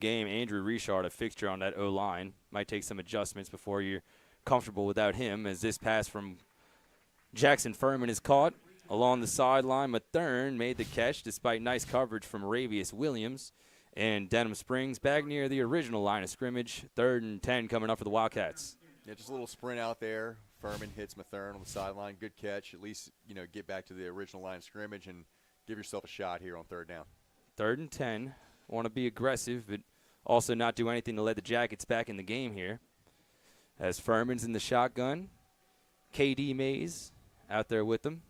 game. Andrew Richard, a fixture on that O-line. Might take some adjustments before you're comfortable without him, as this pass from Jackson Furman is caught along the sideline. Mathern made the catch despite nice coverage from Ravius Williams. And Denham Springs back near the original line of scrimmage. 3rd and 10 coming up for the Wildcats. Yeah, just a little sprint out there. Furman hits Mathern on the sideline. Good catch. At least, get back to the original line of scrimmage and give yourself a shot here on 3rd down. 3rd and 10. Want to be aggressive, but also not do anything to let the Jackets back in the game here. As Furman's in the shotgun. KD Mays out there with them.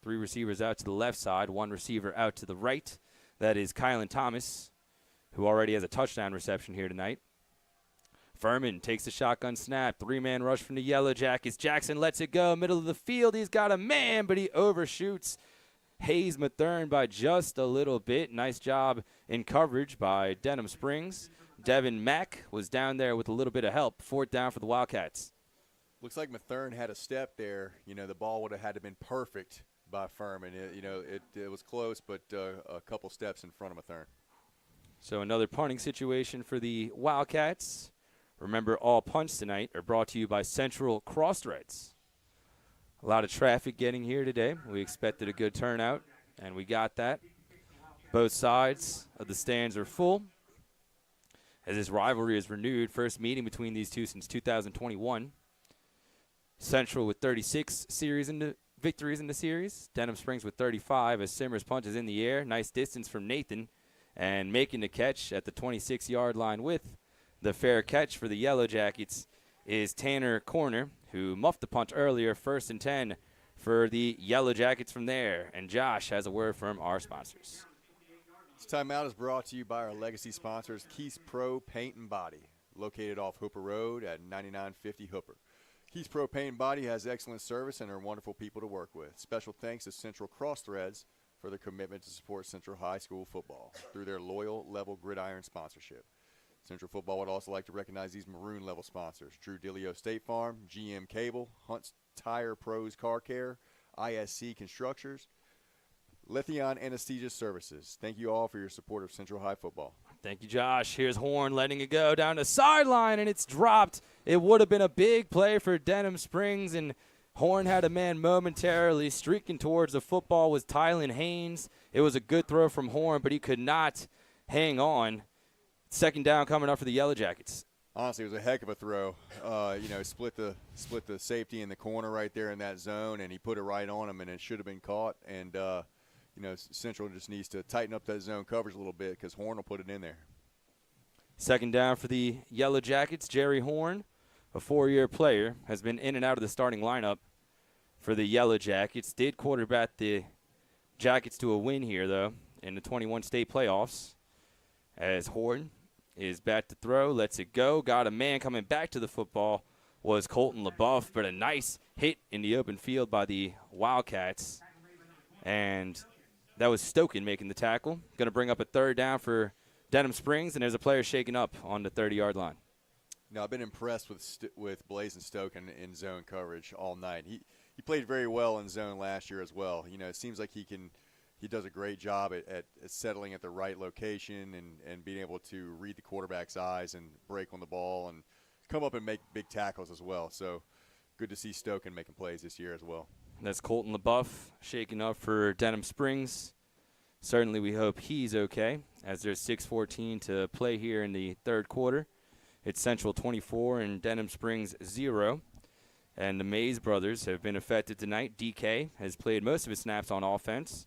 3 receivers out to the left side, 1 receiver out to the right. That is Kylan Thomas, who already has a touchdown reception here tonight. Furman takes the shotgun snap. 3-man rush from the Yellow Jackets. Jackson lets it go. Middle of the field. He's got a man, but he overshoots Hayes Mathern by just a little bit. Nice job in coverage by Denham Springs. Devin Mack was down there with a little bit of help. 4th down for the Wildcats. Looks like Mathern had a step there. The ball would have had to have been perfect by Furman. It was close, but a couple steps in front of Mathern. So another punting situation for the Wildcats. Remember, all punts tonight are brought to you by Central Crossthreads. A lot of traffic getting here today. We expected a good turnout, and we got that. Both sides of the stands are full. As this rivalry is renewed, first meeting between these two since 2021. Central with 36 victories in the series. Denham Springs with 35 as Simmers punches in the air. Nice distance from Nathan. And making the catch at the 26-yard line with the fair catch for the Yellow Jackets is Tanner Corner, who muffed the punt earlier. 1st and 10 for the Yellow Jackets from there. And Josh has a word from our sponsors. This timeout is brought to you by our legacy sponsors, Keith's Pro Paint and Body, located off Hooper Road at 9950 Hooper. Keith's Pro Paint and Body has excellent service and are wonderful people to work with. Special thanks to Central Crossthreads for their commitment to support Central High School football through their loyal level gridiron sponsorship. Central Football would also like to recognize these maroon level sponsors: Drew Dillio State Farm, GM Cable, Hunt's Tire Pros Car Care, ISC Constructors, Lithion Anesthesia Services. Thank you all for your support of Central High football. Thank you, Josh. Here's Horn letting it go down the sideline, and it's dropped. It would have been a big play for Denham Springs, and Horn had a man momentarily streaking towards the football was Tylen Haynes. It was a good throw from Horn, but he could not hang on. 2nd down coming up for the Yellow Jackets. Honestly, it was a heck of a throw. Split the safety in the corner right there in that zone, and he put it right on him, and it should have been caught. And Central just needs to tighten up that zone coverage a little bit because Horn will put it in there. 2nd down for the Yellow Jackets. Jerry Horn, a 4-year player, has been in and out of the starting lineup for the Yellow Jackets. Did quarterback the Jackets to a win here, though, in the 21 state playoffs. As Horn is back to throw, lets it go. Got a man coming back to the football was Colton LaBeouf, but a nice hit in the open field by the Wildcats. And that was Stoken making the tackle. Going to bring up a 3rd down for Denham Springs, and there's a player shaking up on the 30-yard line. No, I've been impressed with Blazin Stoken in zone coverage all night. He played very well in zone last year as well. It seems like he does a great job at settling at the right location and being able to read the quarterback's eyes and break on the ball and come up and make big tackles as well. So good to see Stoken making plays this year as well. That's Colton LaBeouf shaking up for Denham Springs. Certainly we hope he's okay, as there's 6:14 to play here in the 3rd quarter. It's Central 24 and Denham Springs 0. And the Mays brothers have been affected tonight. DK has played most of his snaps on offense.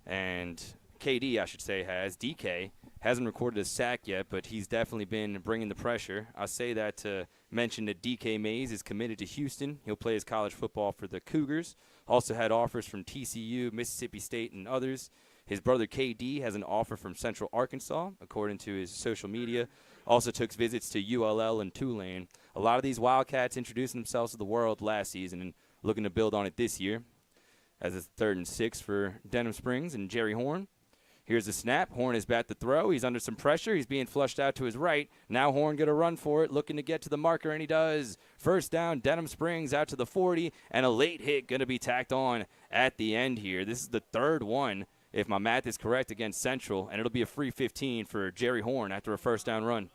And KD, I should say, has. DK hasn't recorded a sack yet, but he's definitely been bringing the pressure. I say that to mention that DK Mays is committed to Houston. He'll play his college football for the Cougars. Also had offers from TCU, Mississippi State, and others. His brother KD has an offer from Central Arkansas, according to his social media. Also took visits to ULL and Tulane. A lot of these Wildcats introducing themselves to the world last season and looking to build on it this year. As it's 3rd and 6 for Denham Springs and Jerry Horn. Here's the snap. Horn is back to throw. He's under some pressure. He's being flushed out to his right. Now Horn going to run for it, looking to get to the marker, and he does. 1st down, Denham Springs out to the 40, and a late hit going to be tacked on at the end here. This is the 3rd one if my math is correct, against Central, and it'll be a free 15 for Jerry Horn after a first down run.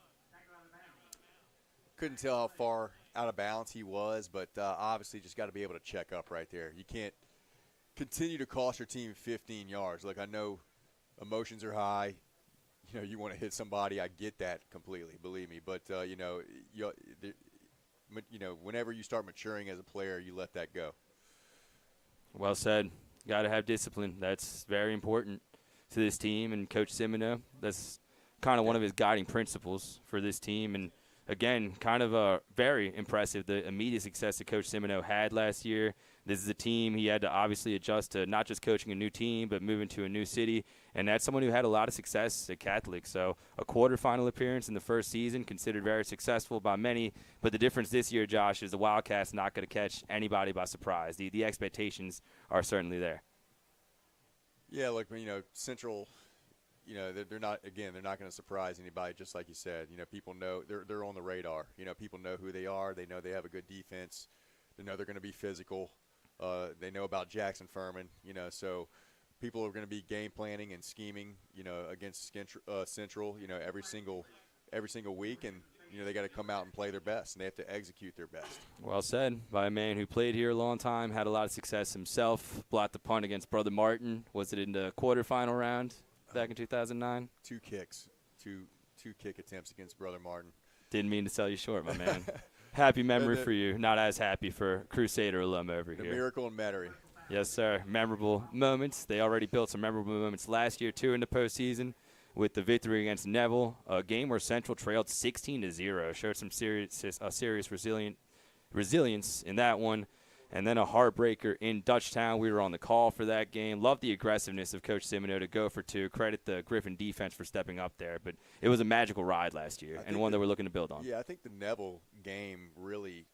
Couldn't tell how far out of bounds he was, but obviously just got to be able to check up right there. You can't continue to cost your team 15 yards. Look, I know emotions are high. You know, you want to hit somebody. I get that completely, believe me. But, whenever you start maturing as a player, you let that go. Well said. Got to have discipline. That's very important to this team. And Coach Semino, that's kind of one of his guiding principles for this team. And, again, kind of very impressive, the immediate success that Coach Semino had last year. This is a team he had to obviously adjust to, not just coaching a new team, but moving to a new city. And that's someone who had a lot of success at Catholic. So a quarterfinal appearance in the first season, considered very successful by many. But the difference this year, Josh, is the Wildcats not going to catch anybody by surprise. The expectations are certainly there. Yeah, look, Central, they're not going to surprise anybody, just like you said. People know they're on the radar. People know who they are. They know they have a good defense. They know they're going to be physical. They know about Jackson Furman, so people are going to be game planning and scheming, against Central, every single week, and they got to come out and play their best, and they have to execute their best. Well said by a man who played here a long time, had a lot of success himself, blocked the punt against Brother Martin. Was it in the quarterfinal round back in 2009? Two kick attempts against Brother Martin. Didn't mean to sell you short, my man. Happy memory for you. Not as happy for Crusader alum over here. The Miracle in Metairie. Yes, sir. Memorable moments. They already built some memorable moments last year, too, in the postseason with the victory against Neville, a game where Central trailed 16-0. Showed some serious resilience in that one. And then a heartbreaker in Dutchtown. We were on the call for that game. Loved the aggressiveness of Coach Semino to go for two. Credit the Griffin defense for stepping up there. But it was a magical ride last year and one that we're looking to build on. Yeah, I think the Neville game really,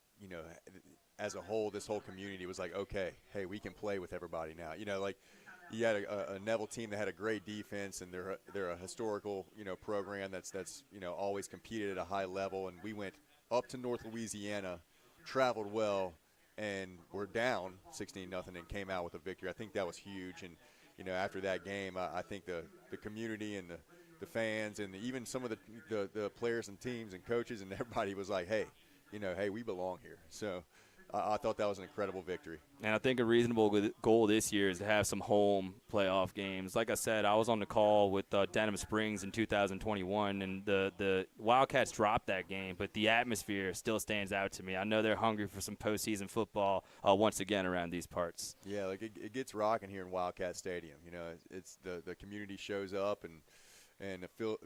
as a whole, this whole community was like, okay, hey, we can play with everybody now. You had a Neville team that had a great defense, and they're a historical, program that's always competed at a high level. And we went up to North Louisiana, traveled well, and we're down 16-0 and came out with a victory. I think that was huge. And, after that game, I think the community and the fans and even some of the players and teams and coaches and everybody was like, hey, hey, we belong here. So I thought that was an incredible victory. And I think a reasonable goal this year is to have some home playoff games. Like I said, I was on the call with Denham Springs in 2021, and the Wildcats dropped that game, but the atmosphere still stands out to me. I know they're hungry for some postseason football once again around these parts. Yeah, like it gets rocking here in Wildcat Stadium. It's the community shows up and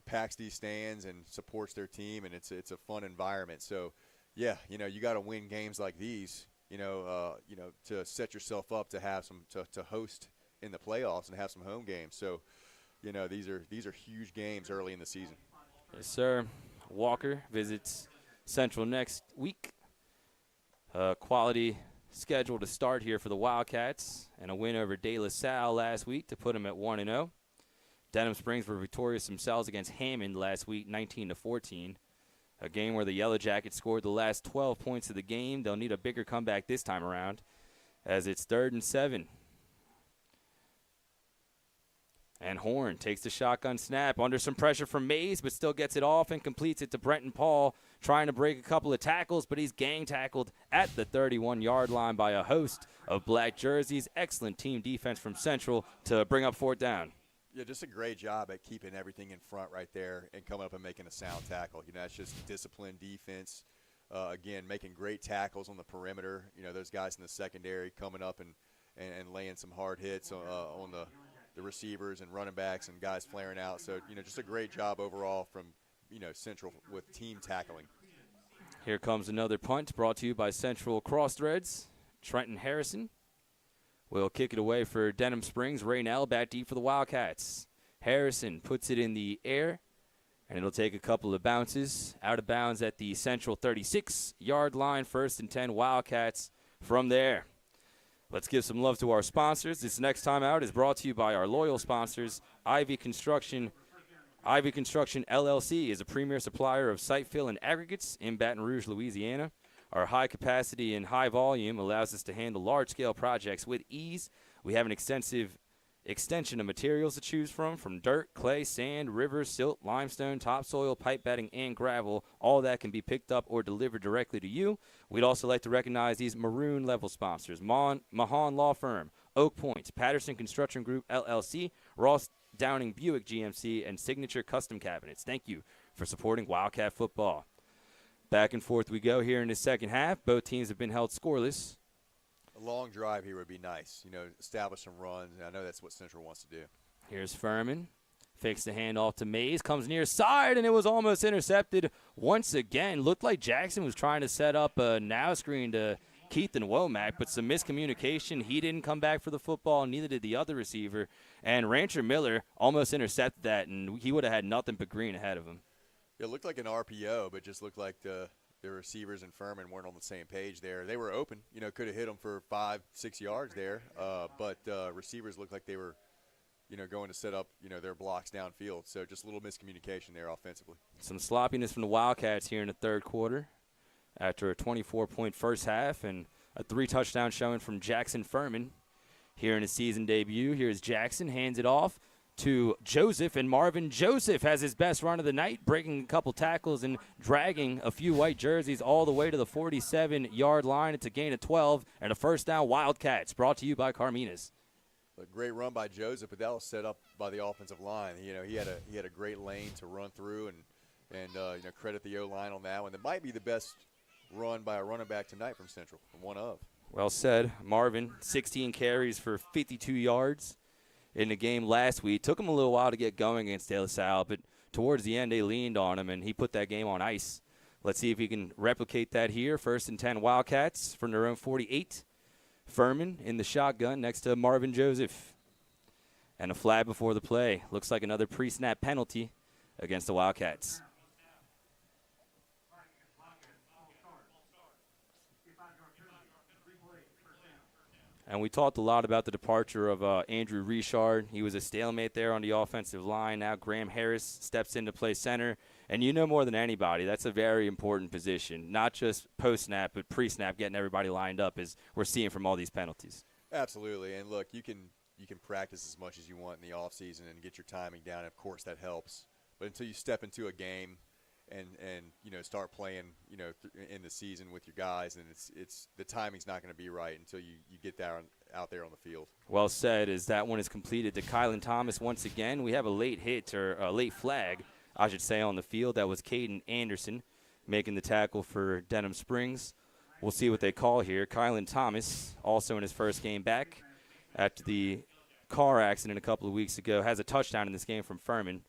packs these stands and supports their team, and it's a fun environment. So, yeah, you got to win games like these, to set yourself up to have some to host in the playoffs and have some home games. So, these are huge games early in the season. Yes, sir. Walker visits Central next week. Quality schedule to start here for the Wildcats, and a win over De La Salle last week to put them at 1-0. Denham Springs were victorious themselves against Hammond last week, 19-14. A game where the Yellow Jackets scored the last 12 points of the game. They'll need a bigger comeback this time around, as it's 3rd and 7. And Horn takes the shotgun snap under some pressure from Mays, but still gets it off and completes it to Brenton Paul, trying to break a couple of tackles, but he's gang tackled at the 31-yard line by a host of black jerseys. Excellent team defense from Central to bring up 4th down. Yeah, just a great job at keeping everything in front right there and coming up and making a sound tackle. That's just disciplined defense. Again, making great tackles on the perimeter. Those guys in the secondary coming up and laying some hard hits on the receivers and running backs and guys flaring out. So, just a great job overall from, Central with team tackling. Here comes another punt brought to you by Central Crossthreads. Trenton Harrison will kick it away for Denham Springs. Raynell back deep for the Wildcats. Harrison puts it in the air, and it'll take a couple of bounces. Out of bounds at the Central 36-yard line. 1st and 10 Wildcats from there. Let's give some love to our sponsors. This next time out is brought to you by our loyal sponsors, Ivy Construction. Ivy Construction LLC is a premier supplier of site fill and aggregates in Baton Rouge, Louisiana. Our high capacity and high volume allows us to handle large-scale projects with ease. We have an extensive extension of materials to choose from dirt, clay, sand, river, silt, limestone, topsoil, pipe bedding, and gravel. All that can be picked up or delivered directly to you. We'd also like to recognize these maroon level sponsors: Mahan Law Firm, Oak Point, Patterson Construction Group, LLC, Ross Downing Buick GMC, and Signature Custom Cabinets. Thank you for supporting Wildcat football. Back and forth we go here in the second half. Both teams have been held scoreless. A long drive here would be nice, establish some runs. And I know that's what Central wants to do. Here's Furman. Fakes the handoff to Mays. Comes near side, and it was almost intercepted once again. Looked like Jackson was trying to set up a now screen to Keith and Womack, but some miscommunication. He didn't come back for the football, neither did the other receiver. And Rancher Miller almost intercepted that, and he would have had nothing but green ahead of him. It looked like an RPO, but just looked like the receivers and Furman weren't on the same page there. They were open, could have hit them for 5-6 yards there, but receivers looked like they were, going to set up, their blocks downfield. So just a little miscommunication there offensively. Some sloppiness from the Wildcats here in the third quarter after a 24-point first half and a 3-touchdown showing from Jackson Furman here in his season debut. Here's Jackson, hands it off to Joseph, and Marvin Joseph has his best run of the night, breaking a couple tackles and dragging a few white jerseys all the way to the 47-yard line. It's a gain of 12 and a first down Wildcats, brought to you by Carminas. A great run by Joseph, but that was set up by the offensive line. He had a great lane to run through, and credit the O-line on that one. That might be the best run by a running back tonight from Central, one of. Well said. Marvin, 16 carries for 52 yards. In the game last week. Took him a little while to get going against De La Salle, but towards the end they leaned on him, and he put that game on ice. Let's see if he can replicate that here. 1st and 10 Wildcats from their own 48. Furman in the shotgun next to Marvin Joseph. And a flag before the play. Looks like another pre-snap penalty against the Wildcats. And we talked a lot about the departure of Andrew Richard. He was a stalemate there on the offensive line. Now Graham Harris steps in to play center. And you know more than anybody, that's a very important position. Not just post-snap, but pre-snap, getting everybody lined up, as we're seeing from all these penalties. Absolutely. And, look, you can practice as much as you want in the offseason and get your timing down. Of course, that helps. But until you step into a game and start playing, in the season with your guys, and it's the timing's not going to be right until you get out there on the field. Well said. As that one is completed to Kylan Thomas once again. We have a late hit, or a late flag, I should say, on the field. That was Caden Anderson making the tackle for Denham Springs. We'll see what they call here. Kylan Thomas, also in his first game back after the car accident a couple of weeks ago, has a touchdown in this game from Furman.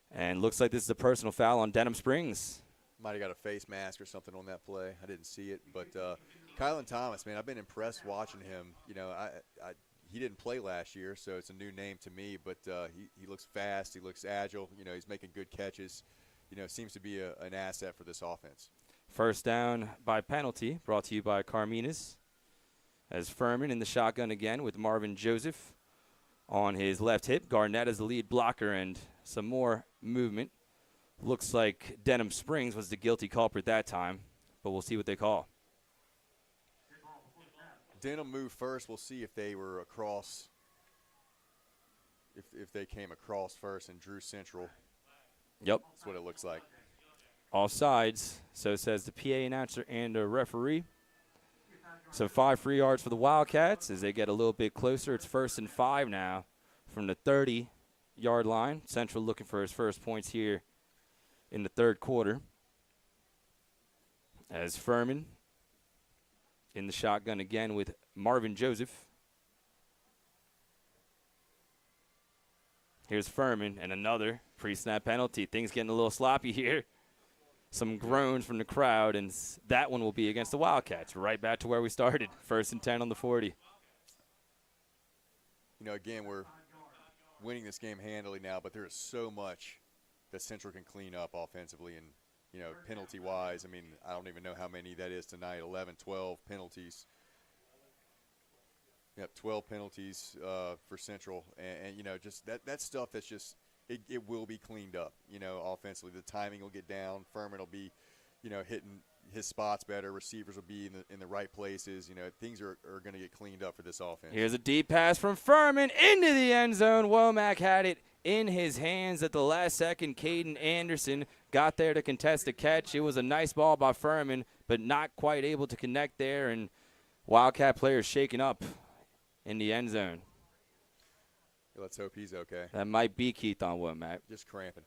And looks like this is a personal foul on Denham Springs. Might have got a face mask or something on that play. I didn't see it. But Kylan Thomas, man, I've been impressed watching him. He didn't play last year, so it's a new name to me. But he looks fast. He looks agile. He's making good catches. Seems to be an asset for this offense. First down by penalty, brought to you by Carminas. As Furman in the shotgun again with Marvin Joseph on his left hip. Garnett is the lead blocker, and some more movement. Looks like Denham Springs was the guilty culprit that time, but we'll see what they call. Denham moved first. We'll see if they were across, if they came across first and drew Central. Yep. That's what it looks like. Offsides, so says the PA announcer and the referee. So 5 free yards for the Wildcats as they get a little bit closer. It's 1st and 5 now from the 30-yard line. Central looking for his first points here in the third quarter. As Furman in the shotgun again with Marvin Joseph. Here's Furman and another pre-snap penalty. Things getting a little sloppy here. Some groans from the crowd, and that one will be against the Wildcats. Right back to where we started. 1st and 10 on the 40. Again, we're winning this game handily now, but there is so much that Central can clean up offensively and, penalty-wise. I mean, I don't even know how many that is tonight, 11, 12 penalties. Yep, 12 penalties for Central. And just that stuff that's just – it will be cleaned up, offensively. The timing will get down. Furman will be, hitting his spots better. Receivers will be in the right places. Things are going to get cleaned up for this offense. Here's a deep pass from Furman into the end zone. Womack had it in his hands at the last second. Caden Anderson got there to contest the catch. It was a nice ball by Furman, but not quite able to connect there, and Wildcat players shaken up in the end zone. Let's hope he's okay. That might be Keith on Womack. Just cramping.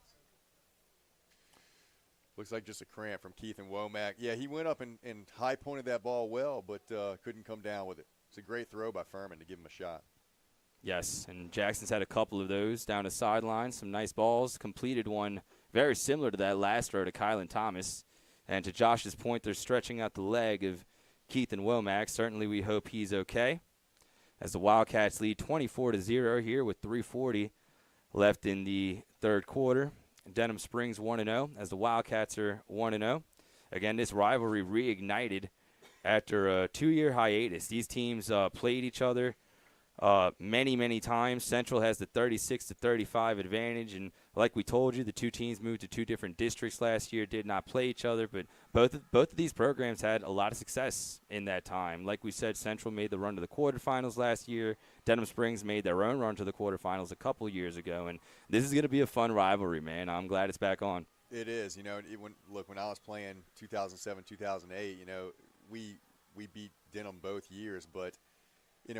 Looks like just a cramp from Keith and Womack. Yeah, he went up and high pointed that ball well, but couldn't come down with it. It's a great throw by Furman to give him a shot. Yes, and Jackson's had a couple of those down the sideline. Some nice balls. Completed one very similar to that last throw to Kylan Thomas. And to Josh's point, they're stretching out the leg of Keith and Womack. Certainly we hope he's okay, as the Wildcats lead 24-0 here with 3:40 left in the third quarter. Denham Springs 1-0 as the Wildcats are 1-0. Again, this rivalry reignited after a 2-year hiatus. These teams played each other many times. Central has the 36-35 advantage, and like we told you, the two teams moved to two different districts last year, did not play each other, but both of these programs had a lot of success in that time. Like we said, Central made the run to the quarterfinals last year. Denham Springs made their own run to the quarterfinals a couple years ago, and this is going to be a fun rivalry, man. I'm glad it's back on. It is. When I was playing 2007, 2008, we beat Denham both years, but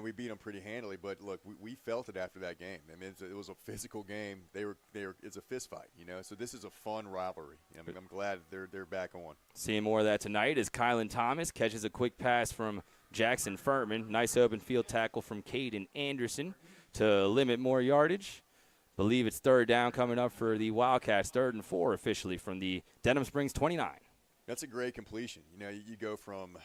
we beat them pretty handily, but look, we felt it after that game. I mean, it was a physical game. It's a fist fight, So this is a fun rivalry. I'm glad they're back on. Seeing more of that tonight as Kylan Thomas catches a quick pass from Jackson Furman. Nice open field tackle from Caden Anderson to limit more yardage. Believe it's third down coming up for the Wildcats. 3rd and 4 officially from the Denham Springs 29. That's a great completion. You go from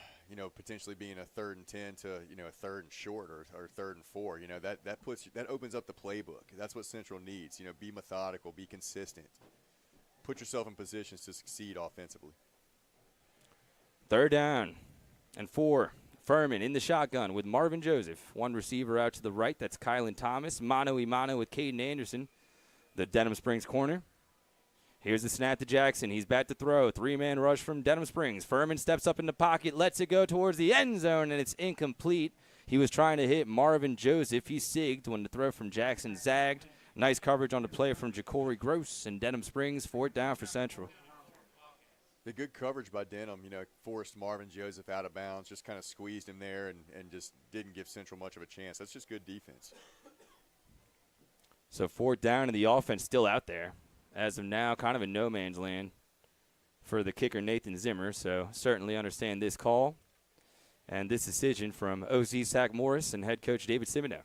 potentially being a 3rd and 10 to a 3rd and short or 3rd and 4. That opens up the playbook. That's what Central needs. Be methodical, be consistent, put yourself in positions to succeed offensively. 3rd down and 4. Furman in the shotgun with Marvin Joseph. One receiver out to the right. That's Kylan Thomas. Mano-a-mano with Caden Anderson, the Denham Springs corner. Here's the snap to Jackson. He's back to throw. 3-man rush from Denham Springs. Furman steps up in the pocket, lets it go towards the end zone, and it's incomplete. He was trying to hit Marvin Joseph. He sigged when the throw from Jackson zagged. Nice coverage on the play from Ja'Cory Gross, and Denham Springs 4th down for Central. The good coverage by Denham, forced Marvin Joseph out of bounds, just kind of squeezed him there and just didn't give Central much of a chance. That's just good defense. So 4th down, and the offense still out there. As of now, kind of in no man's land for the kicker Nathan Zimmer. So certainly understand this call and this decision from OC Zach Morris and head coach David Simoneau.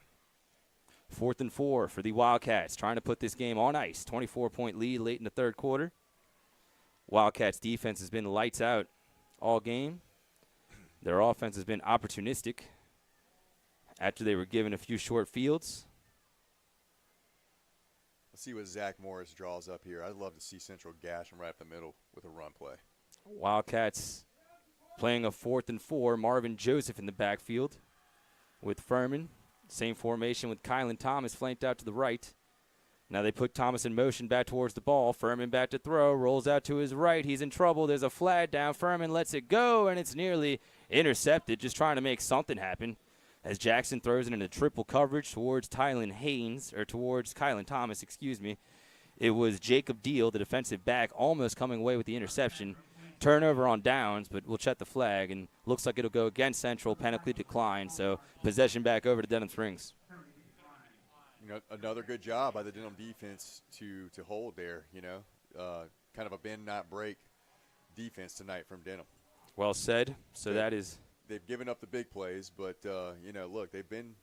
4th and 4 for the Wildcats, trying to put this game on ice. 24-point lead late in the third quarter. Wildcats defense has been lights out all game. Their offense has been opportunistic after they were given a few short fields. Let's see what Zach Morris draws up here. I'd love to see Central gash him right up the middle with a run play. Wildcats playing a 4th and 4. Marvin Joseph in the backfield with Furman. Same formation with Kylan Thomas flanked out to the right. Now they put Thomas in motion back towards the ball. Furman back to throw. Rolls out to his right. He's in trouble. There's a flag down. Furman lets it go, and it's nearly intercepted, just trying to make something happen. As Jackson throws it into triple coverage towards Kylan Thomas, It was Jacob Deal, the defensive back, almost coming away with the interception. Turnover on downs, but we'll check the flag, and looks like it'll go against Central, penalty declined, so possession back over to Denham Springs. Another good job by the Denham defense to hold there, kind of a bend, not break defense tonight from Denham. Well said. So that is – they've given up the big plays, but look, they've been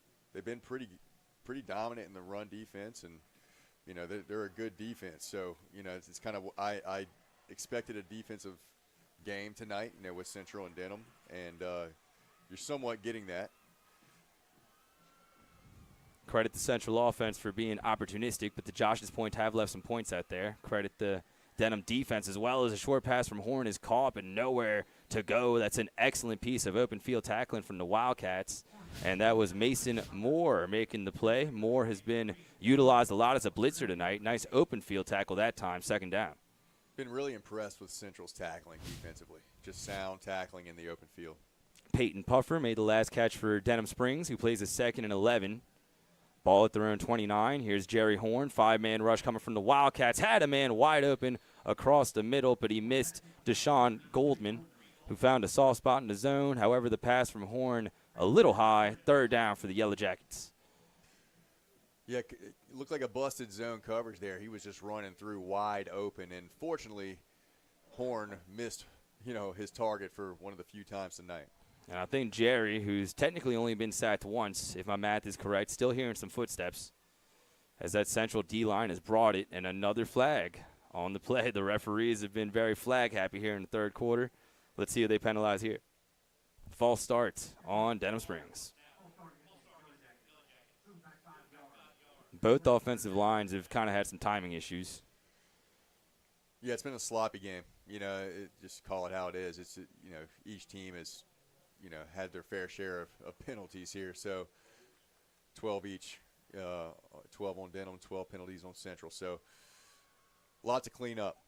pretty dominant in the run defense, and they're a good defense. So it's kind of I expected a defensive game tonight, with Central and Denham, and you're somewhat getting that. Credit the Central offense for being opportunistic, but to Josh's point, have left some points out there. Credit the Denham defense as well. As a short pass from Horn is caught, but nowhere to go. That's an excellent piece of open field tackling from the Wildcats, and that was Mason Moore making the play. Moore has been utilized a lot as a blitzer tonight. Nice open field tackle that time, 2nd down. Been really impressed with Central's tackling defensively. Just sound tackling in the open field. Peyton Puffer made the last catch for Denham Springs, who plays a 2nd and 11. Ball at their own 29. Here's Jerry Horn. 5-man rush coming from the Wildcats. Had a man wide open across the middle, but he missed Deshaun Goldman, who found a soft spot in the zone. However, the pass from Horn a little high. 3rd down for the Yellow Jackets. Yeah, it looked like a busted zone coverage there. He was just running through wide open, and fortunately, Horn missed, his target for one of the few times tonight. And I think Jerry, who's technically only been sacked once, if my math is correct, still hearing some footsteps, as that Central D-line has brought it, and another flag on the play. The referees have been very flag happy here in the 3rd quarter. Let's see who they penalize here. False start on Denham Springs. Both offensive lines have kind of had some timing issues. Yeah, it's been a sloppy game. Just call it how it is. It's each team has, had their fair share of penalties here. So 12 each, 12 on Denham, 12 penalties on Central. So a lot to clean up.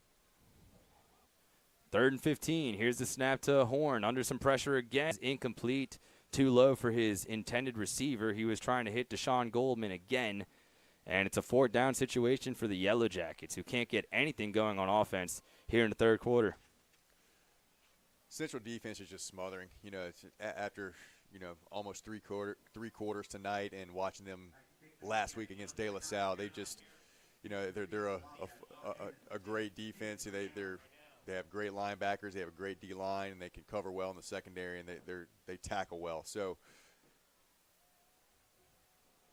3rd and 15. Here's the snap to Horn. Under some pressure again. Incomplete. Too low for his intended receiver. He was trying to hit Deshaun Goldman again. And it's a 4th down situation for the Yellow Jackets, who can't get anything going on offense here in the 3rd quarter. Central defense is just smothering. It's after almost three quarters tonight, and watching them last week against De La Salle, they just they're a great defense. They have great linebackers. They have a great D line, and they can cover well in the secondary, and they tackle well. So.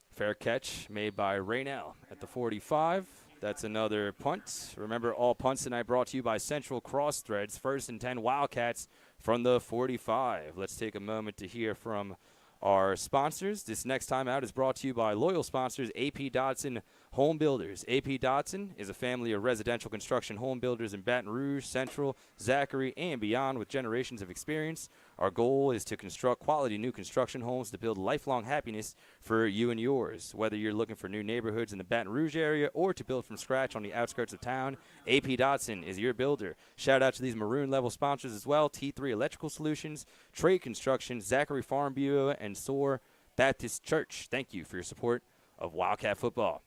Fair catch made by Raynell at the 45. That's another punt. Remember, all punts tonight brought to you by Central Cross Threads. 1st and 10 Wildcats from the 45. Let's take a moment to hear from our sponsors. This next time out is brought to you by loyal sponsors AP Dodson Home Builders. AP Dodson is a family of residential construction home builders in Baton Rouge, Central, Zachary, and beyond with generations of experience. Our goal is to construct quality new construction homes to build lifelong happiness for you and yours. Whether you're looking for new neighborhoods in the Baton Rouge area or to build from scratch on the outskirts of town, AP Dodson is your builder. Shout out to these maroon level sponsors as well: T3 Electrical Solutions, Trade Construction, Zachary Farm Bureau, and SOAR Baptist Church. Thank you for your support of Wildcat football.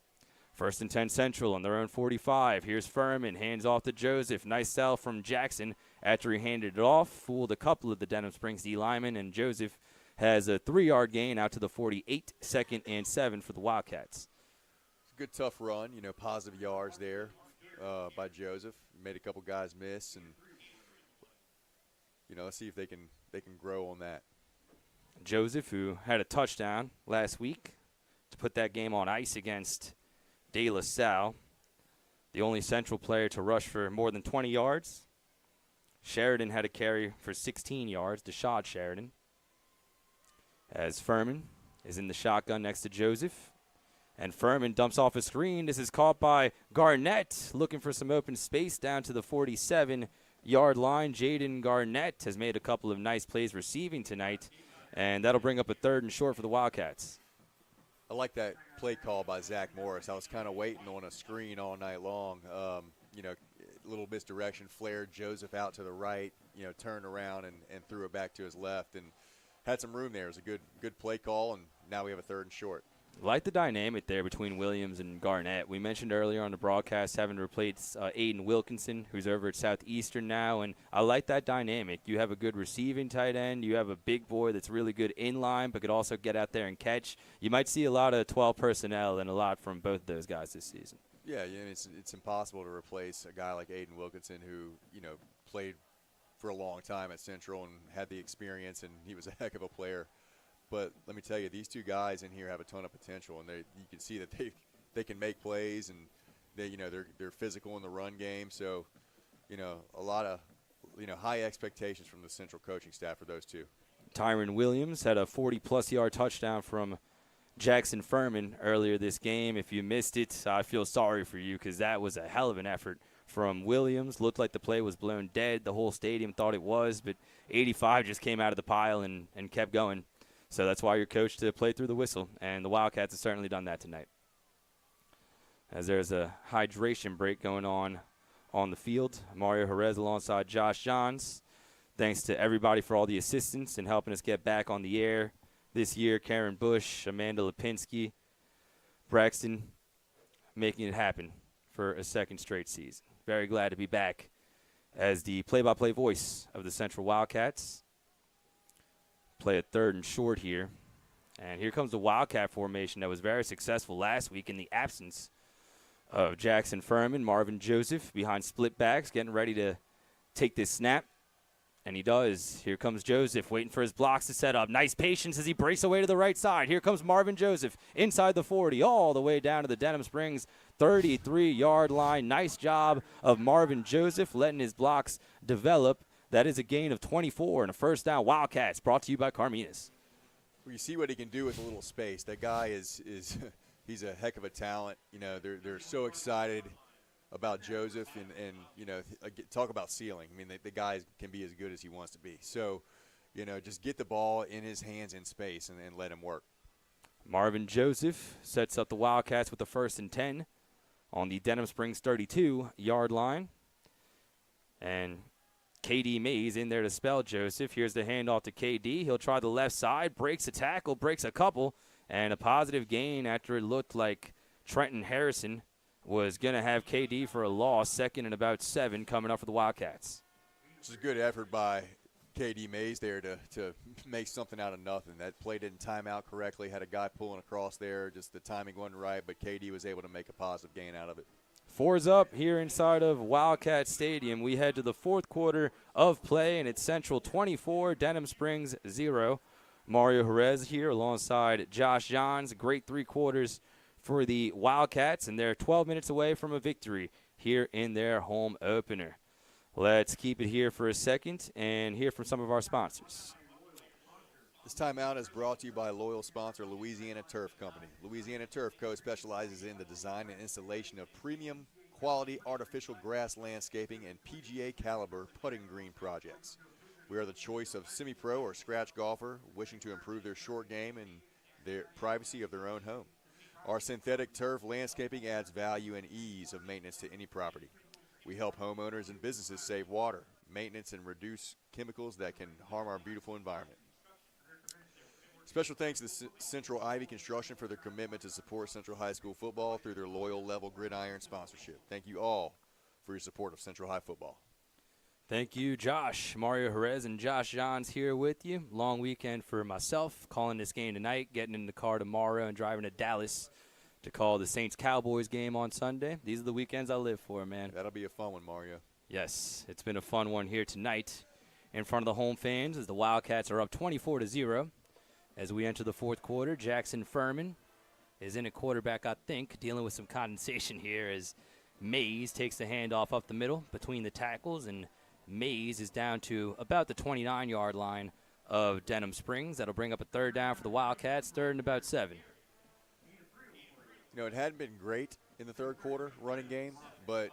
1st and 10 Central on their own 45. Here's Furman, hands off to Joseph. Nice sell from Jackson after he handed it off. Fooled a couple of the Denham Springs D linemen, and Joseph has a 3-yard gain out to the 48. 2nd and 7 for the Wildcats. It's a good, tough run. Positive yards there by Joseph. Made a couple guys miss, and let's see if they can grow on that. Joseph, who had a touchdown last week to put that game on ice against De La Salle, the only Central player to rush for more than 20 yards. Sheridan had a carry for 16 yards, Deshad Sheridan. As Furman is in the shotgun next to Joseph. And Furman dumps off a screen. This is caught by Garnett, looking for some open space down to the 47-yard line. Jaden Garnett has made a couple of nice plays receiving tonight, and that'll bring up a 3rd and short for the Wildcats. I like that play call by Zach Morris. I was kind of waiting on a screen all night long. A little misdirection, flared Joseph out to the right, turned around and threw it back to his left, and had some room there. It was a good play call, and now we have a 3rd and short. Like the dynamic there between Williams and Garnett. We mentioned earlier on the broadcast having to replace Aiden Wilkinson, who's over at Southeastern now, and I like that dynamic. You have a good receiving tight end. You have a big boy that's really good in line but could also get out there and catch. You might see a lot of 12 personnel and a lot from both of those guys this season. Yeah, it's impossible to replace a guy like Aiden Wilkinson who, played for a long time at Central and had the experience, and he was a heck of a player. But let me tell you, these two guys in here have a ton of potential, and you can see that they can make plays, and they're physical in the run game. So, a lot of high expectations from the Central coaching staff for those two. Tyron Williams had a 40-plus yard touchdown from Jackson Furman earlier this game. If you missed it, I feel sorry for you because that was a hell of an effort from Williams. Looked like the play was blown dead. The whole stadium thought it was, but 85 just came out of the pile and kept going. So that's why you're coached to play through the whistle, and the Wildcats have certainly done that tonight. As there's a hydration break going on on the field. Mario Jerez alongside Josh Johns. Thanks to everybody for all the assistance and helping us get back on the air this year. Karen Bush, Amanda Lipinski, Braxton, making it happen for a second straight season. Very glad to be back as the play-by-play voice of the Central Wildcats. Play a 3rd and short here. And here comes the Wildcat formation that was very successful last week in the absence of Jackson Furman. Marvin Joseph behind split backs, getting ready to take this snap. And he does. Here comes Joseph, waiting for his blocks to set up. Nice patience as he breaks away to the right side. Here comes Marvin Joseph inside the 40, all the way down to the Denham Springs 33-yard line. Nice job of Marvin Joseph letting his blocks develop. That is a gain of 24 and a first down. Wildcats brought to you by Carminas. Well, you see what he can do with a little space. That guy is he's a heck of a talent. You know, they're so excited about Joseph and you know, talk about ceiling. I mean, the guy can be as good as he wants to be. So, you know, just get the ball in his hands in space and let him work. Marvin Joseph sets up the Wildcats with the 1st and 10 on the Denham Springs 32-yard line. And KD Mays in there to spell Joseph. Here's the handoff to KD. He'll try the left side, breaks a tackle, breaks a couple, and a positive gain after it looked like Trenton Harrison was going to have KD for a loss. 2nd and about 7 coming up for the Wildcats. It's a good effort by KD Mays there to make something out of nothing. That play didn't time out correctly, had a guy pulling across there. Just the timing wasn't right, but KD was able to make a positive gain out of it. 4's up here inside of Wildcat Stadium. We head to the 4th quarter of play, and it's Central 24, Denham Springs 0. Mario Jerez here alongside Josh Johns. Great 3 quarters for the Wildcats, and they're 12 minutes away from a victory here in their home opener. Let's keep it here for a second and hear from some of our sponsors. This timeout is brought to you by loyal sponsor Louisiana Turf Company. Louisiana Turf Co. specializes in the design and installation of premium quality artificial grass landscaping and PGA caliber putting green projects. We are the choice of semi-pro or scratch golfer wishing to improve their short game and their privacy of their own home. Our synthetic turf landscaping adds value and ease of maintenance to any property. We help homeowners and businesses save water, maintenance, and reduce chemicals that can harm our beautiful environment. Special thanks to Central Ivy Construction for their commitment to support Central High School football through their loyal Level Gridiron sponsorship. Thank you all for your support of Central High football. Thank you, Josh. Mario Jerez and Josh Johns here with you. Long weekend for myself, calling this game tonight, getting in the car tomorrow, and driving to Dallas to call the Saints-Cowboys game on Sunday. These are the weekends I live for, man. That'll be a fun one, Mario. Yes, it's been a fun one here tonight in front of the home fans as the Wildcats are up 24-0. As we enter the 4th quarter, Jackson Furman is in at quarterback, I think, dealing with some condensation here as Mays takes the handoff up the middle between the tackles, and Mays is down to about the 29-yard line of Denham Springs. That'll bring up a 3rd down for the Wildcats, 3rd and about 7. You know, it hadn't been great in the 3rd quarter running game, but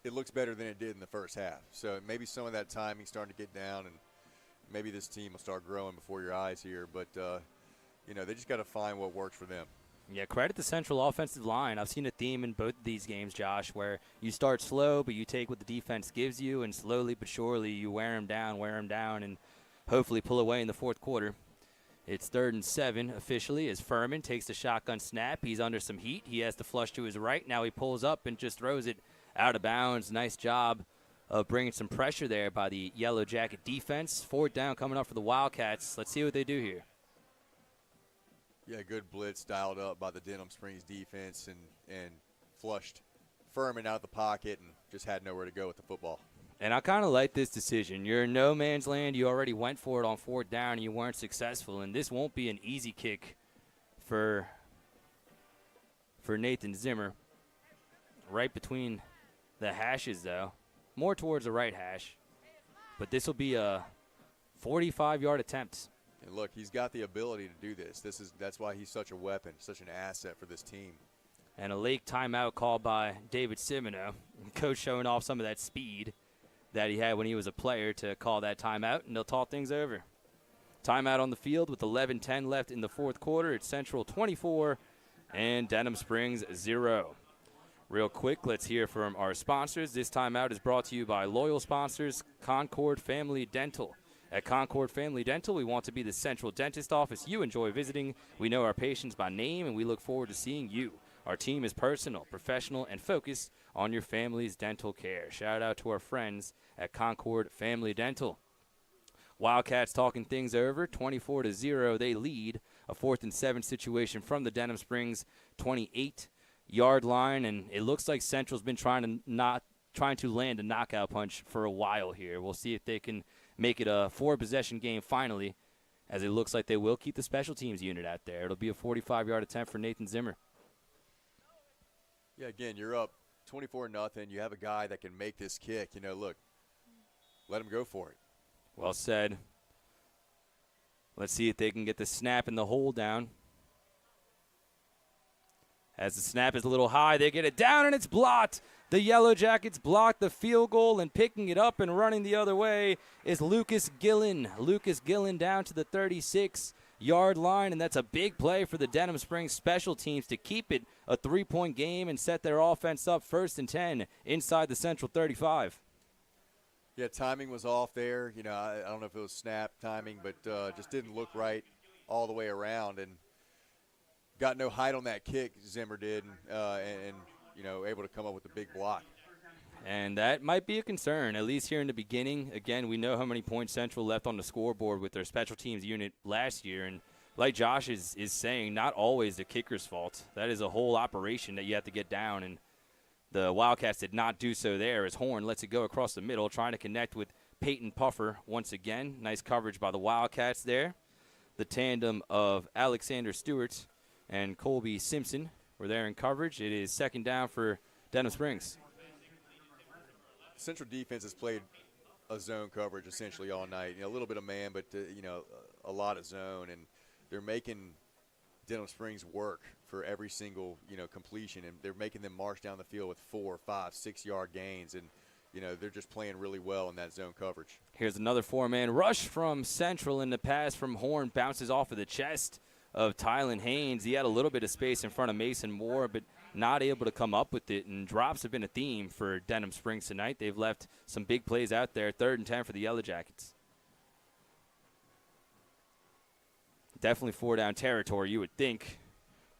it looks better than it did in the first half. So maybe some of that timing starting to get down, and maybe this team will start growing before your eyes here. But, you know, they just got to find what works for them. Yeah, credit the Central offensive line. I've seen a theme in both of these games, Josh, where you start slow, but you take what the defense gives you, and slowly but surely you wear them down, and hopefully pull away in the 4th quarter. It's 3rd and 7 officially as Furman takes the shotgun snap. He's under some heat. He has to flush to his right. Now he pulls up and just throws it out of bounds. Nice job of bringing some pressure there by the Yellow Jacket defense. 4th down coming up for the Wildcats. Let's see what they do here. Yeah, good blitz dialed up by the Denham Springs defense and flushed Furman out of the pocket and just had nowhere to go with the football. And I kind of like this decision. You're in no man's land. You already went for it on 4th down and you weren't successful. And this won't be an easy kick for Nathan Zimmer. Right between the hashes, though. More towards the right hash. But this will be a 45-yard attempt. And look, he's got the ability to do this. That's why he's such a weapon, such an asset for this team. And a late timeout called by David Simino. Coach showing off some of that speed that he had when he was a player to call that timeout, and they'll talk things over. Timeout on the field with 11:10 left in the 4th quarter. It's Central 24 and Denham Springs 0. Real quick, let's hear from our sponsors. This timeout is brought to you by loyal sponsors, Concord Family Dental. At Concord Family Dental, we want to be the central dentist office you enjoy visiting. We know our patients by name, and we look forward to seeing you. Our team is personal, professional, and focused on your family's dental care. Shout out to our friends at Concord Family Dental. Wildcats talking things over, 24-0. They lead a 4th and 7 situation from the Denham Springs 28-yard line, and it looks like Central's been trying to land a knockout punch for a while here. We'll see if they can make it a 4-possession game finally, as it looks like they will keep the special teams unit out there. It'll be a 45-yard attempt for Nathan Zimmer. Yeah, again, you're up 24-0. You have a guy that can make this kick. Look, let him go for it. Well said. Let's see if they can get the snap and the hold down. As the snap is a little high, they get it down, and it's blocked. The Yellow Jackets block the field goal, and picking it up and running the other way is Lucas Gillen. Lucas Gillen down to the 36-yard line, and that's a big play for the Denham Springs special teams to keep it a 3-point game and set their offense up 1st and 10 inside the Central 35. Yeah, timing was off there. I don't know if it was snap timing, but just didn't look right all the way around, and got no height on that kick, Zimmer did, and able to come up with a big block. And that might be a concern, at least here in the beginning. Again, we know how many points Central left on the scoreboard with their special teams unit last year. And like Josh is saying, not always the kicker's fault. That is a whole operation that you have to get down. And the Wildcats did not do so there as Horn lets it go across the middle, trying to connect with Peyton Puffer once again. Nice coverage by the Wildcats there. The tandem of Alexander Stewart and Colby Simpson were there in coverage. It is 2nd down for Denham Springs. Central defense has played a zone coverage essentially all night. A little bit of man, but a lot of zone, and they're making Denham Springs work for every single completion, and they're making them march down the field with 4, 5, 6-yard gains, and they're just playing really well in that zone coverage. Here's another 4-man rush from Central, and the pass from Horn bounces off of the chest of Tylen Haynes. He had a little bit of space in front of Mason Moore, but not able to come up with it, and drops have been a theme for Denham Springs tonight. They've left some big plays out there. 3rd and 10 for the Yellow Jackets. Definitely 4-down territory, you would think,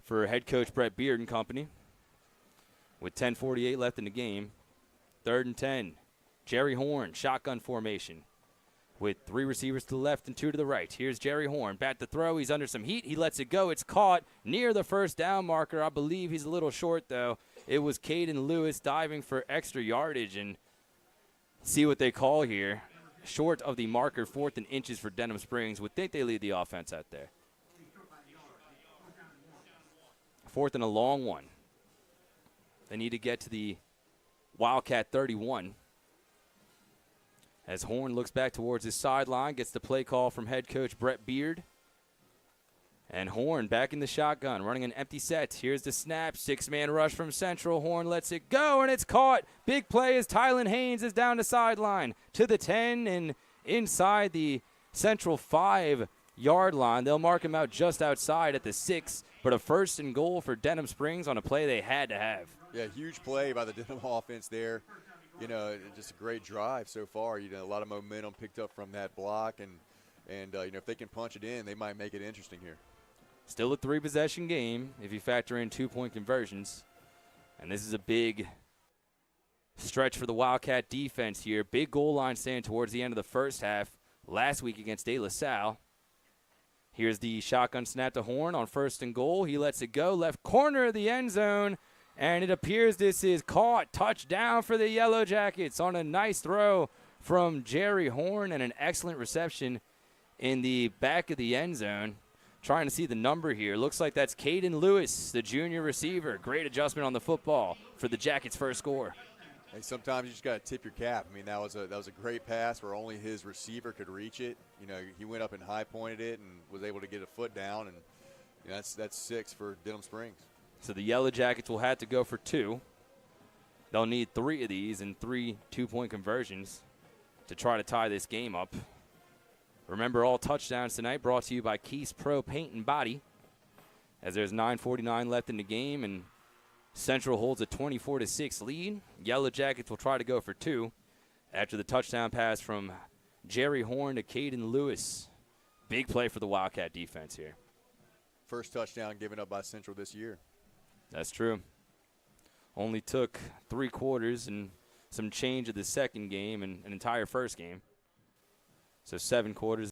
for head coach Brett Beard and company. With 10:48 left in the game, 3rd and 10. Jerry Horn, shotgun formation, with 3 receivers to the left and 2 to the right. Here's Jerry Horn, bat to throw. He's under some heat. He lets it go. It's caught near the 1st down marker. I believe he's a little short, though. It was Caden Lewis diving for extra yardage, and see what they call here. Short of the marker, 4th and inches for Denham Springs. Would think they lead the offense out there. 4th and a long one. They need to get to the Wildcat 31. As Horn looks back towards his sideline, gets the play call from head coach Brett Beard. And Horn back in the shotgun, running an empty set. Here's the snap, 6-man rush from Central. Horn lets it go, and it's caught. Big play as Tylen Haynes is down the sideline to the 10 and inside the Central 5-yard line. They'll mark him out just outside at the 6, but a 1st and goal for Denham Springs on a play they had to have. Yeah, huge play by the Denham offense there. Just a great drive so far. A lot of momentum picked up from that block, and if they can punch it in, they might make it interesting here. Still a 3-possession game if you factor in 2-point conversions. And this is a big stretch for the Wildcat defense here. Big goal line stand towards the end of the first half last week against De La Salle. Here's the shotgun snap to Horn on 1st and goal. He lets it go, left corner of the end zone, and it appears this is caught. Touchdown for the Yellow Jackets on a nice throw from Jerry Horn, and an excellent reception in the back of the end zone. Trying to see the number here. Looks like that's Caden Lewis, the junior receiver. Great adjustment on the football for the Jackets' first score. Hey, sometimes you just got to tip your cap. I mean, that was a great pass where only his receiver could reach it. He went up and high pointed it and was able to get a foot down, and that's 6 for Denham Springs. So the Yellow Jackets will have to go for 2. They'll need 3 of these and 3 2-point conversions to try to tie this game up. Remember, all touchdowns tonight brought to you by Keys Pro Paint and Body, as there's 9:49 left in the game, and Central holds a 24-6 lead. Yellow Jackets will try to go for 2 after the touchdown pass from Jerry Horn to Caden Lewis. Big play for the Wildcat defense here. First touchdown given up by Central this year. That's true. Only took 3 quarters and some change of the second game and an entire first game. So 7 quarters.